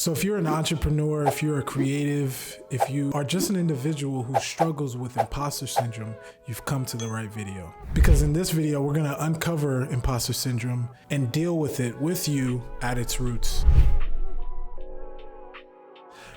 So if you're an entrepreneur, if you're a creative, if you are just an individual who struggles with imposter syndrome, you've come to the right video. Because in this video, we're gonna uncover imposter syndrome and deal with it with you at its roots.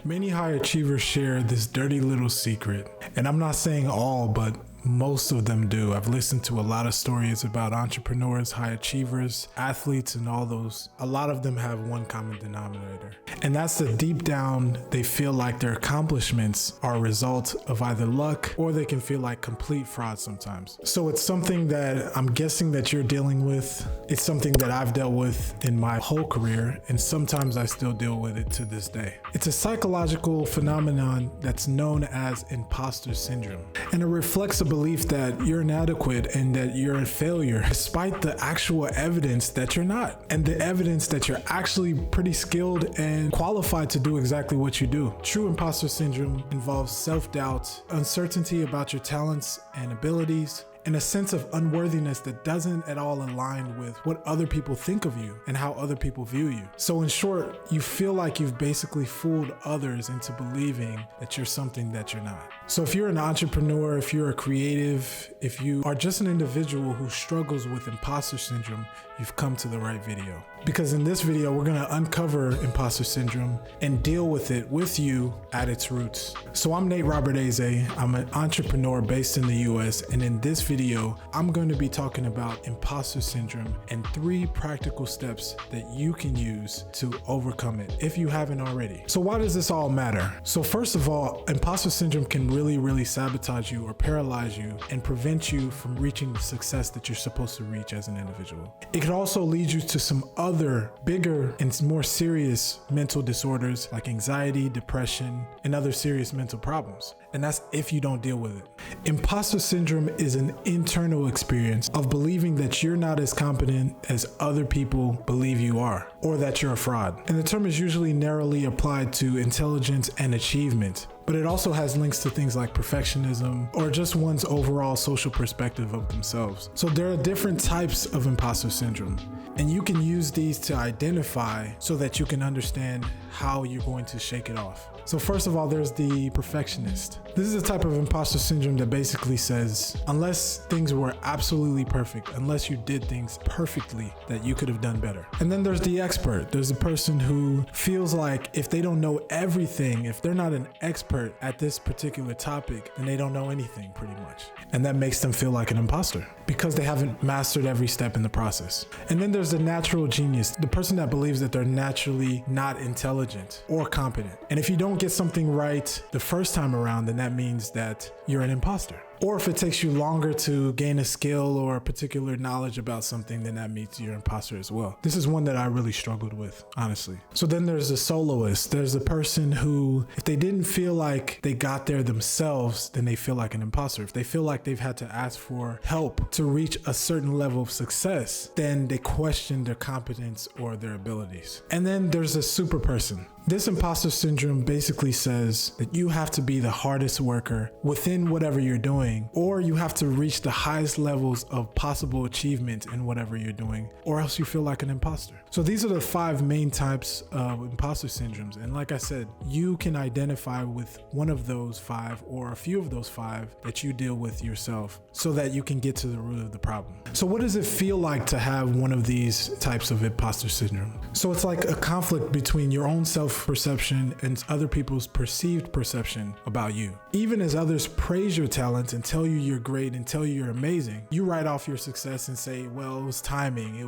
Many high achievers share this dirty little secret, and I'm not saying all, but most of them do. I've listened to a lot of stories about entrepreneurs, high achievers, athletes, and all those. A lot of them have one common denominator, and that's that deep down, they feel like their accomplishments are a result of either luck or they can feel like complete fraud sometimes. So it's something that I'm guessing that you're dealing with. It's something that I've dealt with in my whole career, and sometimes I still deal with it to this day. It's a psychological phenomenon that's known as imposter syndrome, and it reflects a belief that you're inadequate and that you're a failure, despite the actual evidence that you're not, and the evidence that you're actually pretty skilled and qualified to do exactly what you do. True imposter syndrome involves self-doubt, uncertainty about your talents and abilities, and a sense of unworthiness that doesn't at all align with what other people think of you and how other people view you. So in short, you feel like you've basically fooled others into believing that you're something that you're not. So if you're an entrepreneur, if you're a creative, if you are just an individual who struggles with imposter syndrome, you've come to the right video. Because in this video, we're gonna uncover imposter syndrome and deal with it with you at its roots. So I'm Robert-Eze. I'm an entrepreneur based in the US, and in this video, I'm going to be talking about imposter syndrome and 3 practical steps that you can use to overcome it if you haven't already. So why does this all matter? So first of all, imposter syndrome can really sabotage you or paralyze you and prevent you from reaching the success that you're supposed to reach as an individual. It could also lead you to some other bigger and more serious mental disorders like anxiety, depression, and other serious mental problems. And that's if you don't deal with it. Imposter syndrome is an internal experience of believing that you're not as competent as other people believe you are, or that you're a fraud. And the term is usually narrowly applied to intelligence and achievement, but it also has links to things like perfectionism or just one's overall social perspective of themselves. So there are different types of imposter syndrome, and you can use these to identify so that you can understand how you're going to shake it off. So first of all, there's the perfectionist. This is a type of imposter syndrome that basically says, unless things were absolutely perfect, unless you did things perfectly, that you could have done better. And then there's the expert. There's the person who feels like if they don't know everything, if they're not an expert at this particular topic, then they don't know anything pretty much. And that makes them feel like an imposter because they haven't mastered every step in the process. And then there's the natural genius, the person that believes that they're naturally not intelligent or competent. And if you don't get something right the first time around, then that means that you're an imposter. Or if it takes you longer to gain a skill or a particular knowledge about something, then that means you're an imposter as well. This is one that I really struggled with, honestly. So then there's the soloist. There's the person who, if they didn't feel like they got there themselves, then they feel like an imposter. If they feel like they've had to ask for help to reach a certain level of success, then they question their competence or their abilities. And then there's a super person. This imposter syndrome basically says that you have to be the hardest worker within whatever you're doing, or you have to reach the highest levels of possible achievement in whatever you're doing, or else you feel like an imposter. So these are the 5 main types of imposter syndromes. And like I said, you can identify with one of those 5 or a few of those 5 that you deal with yourself so that you can get to the root of the problem. So what does it feel like to have one of these types of imposter syndrome? So it's like a conflict between your own self-perception and other people's perceived perception about you. Even as others praise your talent and tell you you're great and tell you you're amazing, you write off your success and say, well, it was timing, it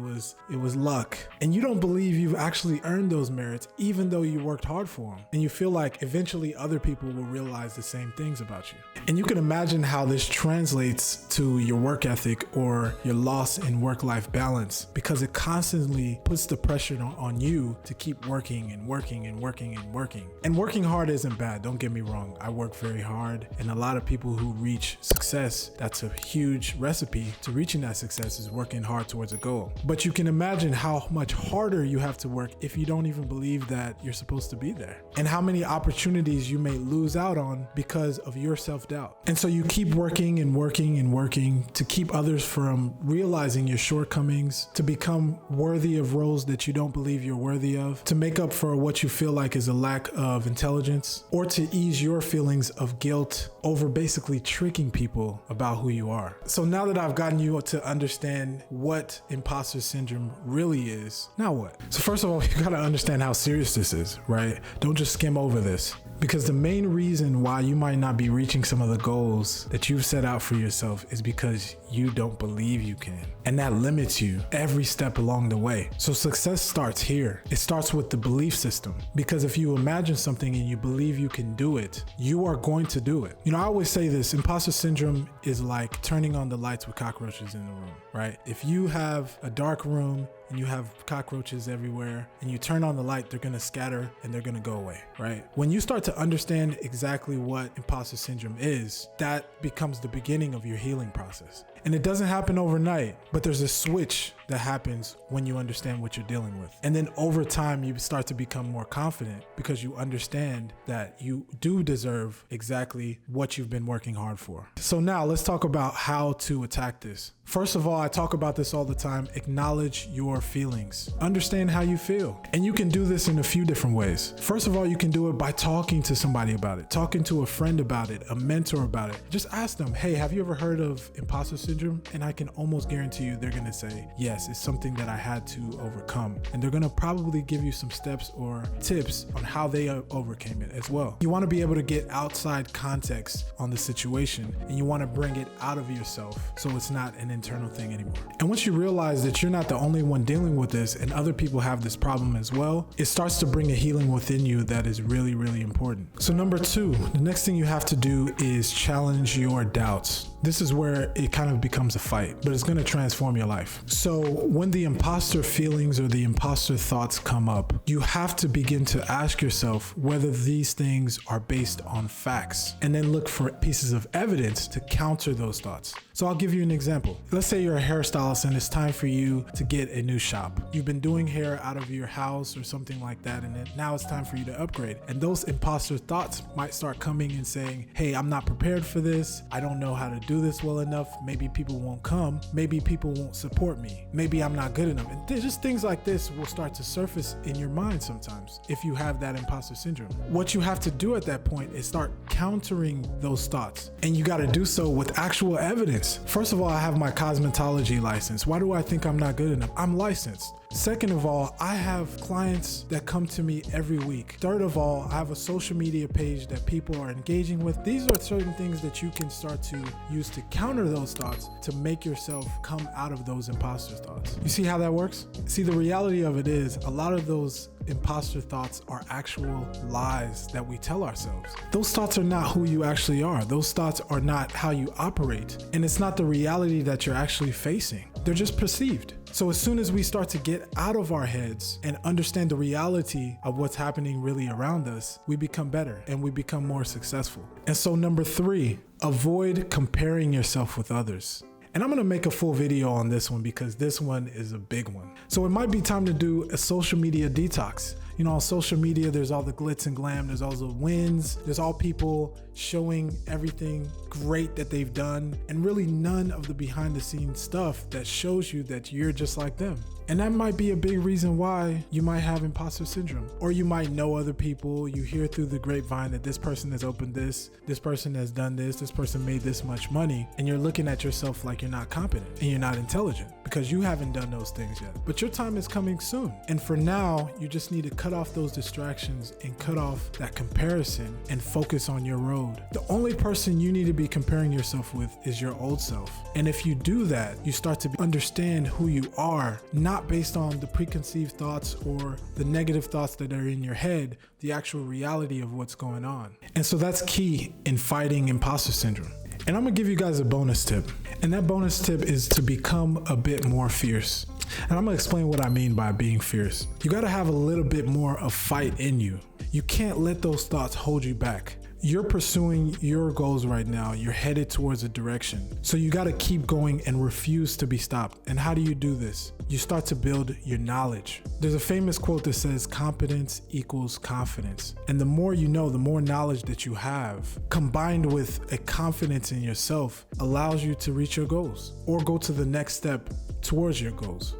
was luck. And you don't believe you've actually earned those merits, even though you worked hard for them. And you feel like eventually other people will realize the same things about you. And you can imagine how this translates to your work ethic or your loss in work-life balance, because it constantly puts the pressure on you to keep working and working and working and working. And working hard isn't bad, don't get me wrong. I work very hard, and a lot of people who reach success, that's a huge recipe to reaching that success, is working hard towards a goal. But you can imagine how much harder you have to work if you don't even believe that you're supposed to be there, and how many opportunities you may lose out on because of your self-doubt. And so you keep working and working and working to keep others from realizing your shortcomings, to become worthy of roles that you don't believe you're worthy of, to make up for what you feel like is a lack of intelligence, or to ease your feelings of guilt over basically tricking people about who you are. So now that I've gotten you to understand what imposter syndrome really is, now what? So first of all, you gotta understand how serious this is, right? Don't just skim over this. Because the main reason why you might not be reaching some of the goals that you've set out for yourself is because you don't believe you can. And that limits you every step along the way. So success starts here. It starts with the belief system. Because if you imagine something and you believe you can do it, you are going to do it. You know, I always say this, imposter syndrome is like turning on the lights with cockroaches in the room, right? If you have a dark room and you have cockroaches everywhere and you turn on the light, they're gonna scatter and they're gonna go away, right? When you start to understand exactly what imposter syndrome is, that becomes the beginning of your healing process. And it doesn't happen overnight, but there's a switch that happens when you understand what you're dealing with. And then over time, you start to become more confident because you understand that you do deserve exactly what you've been working hard for. So now let's talk about how to attack this. First of all, I talk about this all the time. Acknowledge your feelings. Understand how you feel. And you can do this in a few different ways. First of all, you can do it by talking to somebody about it, talking to a friend about it, a mentor about it. Just ask them, hey, have you ever heard of imposter syndrome? And I can almost guarantee you they're gonna say, yes, it's something that I had to overcome. And they're gonna probably give you some steps or tips on how they overcame it as well. You wanna be able to get outside context on the situation, and you wanna bring it out of yourself so it's not an internal thing anymore. And once you realize that you're not the only one dealing with this and other people have this problem as well, it starts to bring a healing within you that is really, really important. So number 2, the next thing you have to do is challenge your doubts. This is where it kind of becomes a fight, but it's going to transform your life. So when the imposter feelings or the imposter thoughts come up, you have to begin to ask yourself whether these things are based on facts, and then look for pieces of evidence to counter those thoughts. So I'll give you an example. Let's say you're a hairstylist and it's time for you to get a new shop. You've been doing hair out of your house or something like that, and then now it's time for you to upgrade. And those imposter thoughts might start coming and saying, hey, I'm not prepared for this. I don't know how to do this well enough. Maybe people won't come. Maybe people won't support me. Maybe I'm not good enough. And just things like this will start to surface in your mind sometimes if you have that imposter syndrome. What you have to do at that point is start countering those thoughts. And you got to do so with actual evidence. First of all, I have my cosmetology license. Why do I think I'm not good enough? I'm licensed. Second of all, I have clients that come to me every week. Third of all, I have a social media page that people are engaging with. These are certain things that you can start to use to counter those thoughts to make yourself come out of those imposter thoughts. You see how that works? See, the reality of it is a lot of those imposter thoughts are actual lies that we tell ourselves. Those thoughts are not who you actually are. Those thoughts are not how you operate. And it's not the reality that you're actually facing. They're just perceived. So as soon as we start to get out of our heads and understand the reality of what's happening really around us, we become better and we become more successful. And so number 3, avoid comparing yourself with others. And I'm gonna make a full video on this one because this one is a big one. So it might be time to do a social media detox. You know, on social media, there's all the glitz and glam, there's all the wins, there's all people showing everything great that they've done, and really none of the behind the scenes stuff that shows you that you're just like them. And that might be a big reason why you might have imposter syndrome. Or you might know other people, you hear through the grapevine that this person has opened this person has done this person made this much money, and you're looking at yourself like you're not competent and you're not intelligent because you haven't done those things yet. But your time is coming soon. And for now, you just need to cut off those distractions and cut off that comparison and focus on your road. The only person you need to be comparing yourself with is your old self. And if you do that, you start to understand who you are, not based on the preconceived thoughts or the negative thoughts that are in your head, the actual reality of what's going on. And so that's key in fighting imposter syndrome. And I'm gonna give you guys a bonus tip. And that bonus tip is to become a bit more fierce. And I'm gonna explain what I mean by being fierce. You gotta have a little bit more of fight in you. You can't let those thoughts hold you back. You're pursuing your goals right now. You're headed towards a direction. So you got to keep going and refuse to be stopped. And how do you do this? You start to build your knowledge. There's a famous quote that says competence equals confidence. And the more you know, the more knowledge that you have, combined with a confidence in yourself, allows you to reach your goals or go to the next step towards your goals.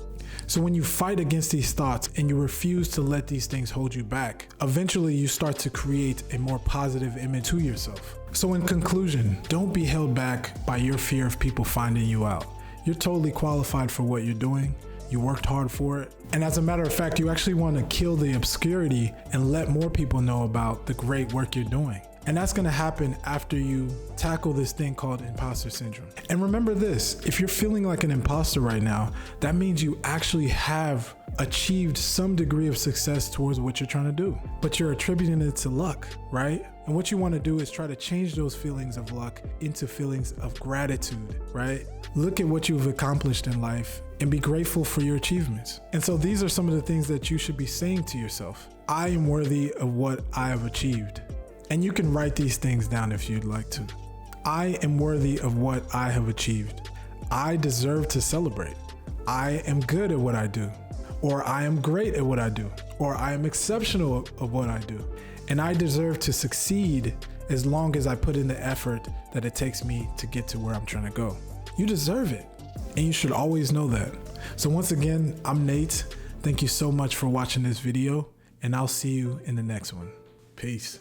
So when you fight against these thoughts and you refuse to let these things hold you back, eventually you start to create a more positive image to yourself. So in conclusion, don't be held back by your fear of people finding you out. You're totally qualified for what you're doing. You worked hard for it. And as a matter of fact, you actually want to kill the obscurity and let more people know about the great work you're doing. And that's going to happen after you tackle this thing called imposter syndrome. And remember this, if you're feeling like an imposter right now, that means you actually have achieved some degree of success towards what you're trying to do, but you're attributing it to luck, right? And what you want to do is try to change those feelings of luck into feelings of gratitude, right? Look at what you've accomplished in life and be grateful for your achievements. And so these are some of the things that you should be saying to yourself. I am worthy of what I have achieved. And you can write these things down if you'd like to. I am worthy of what I have achieved. I deserve to celebrate. I am good at what I do. Or I am great at what I do. Or I am exceptional at what I do. And I deserve to succeed as long as I put in the effort that it takes me to get to where I'm trying to go. You deserve it. And you should always know that. So once again, I'm Nate. Thank you so much for watching this video, and I'll see you in the next one. Peace.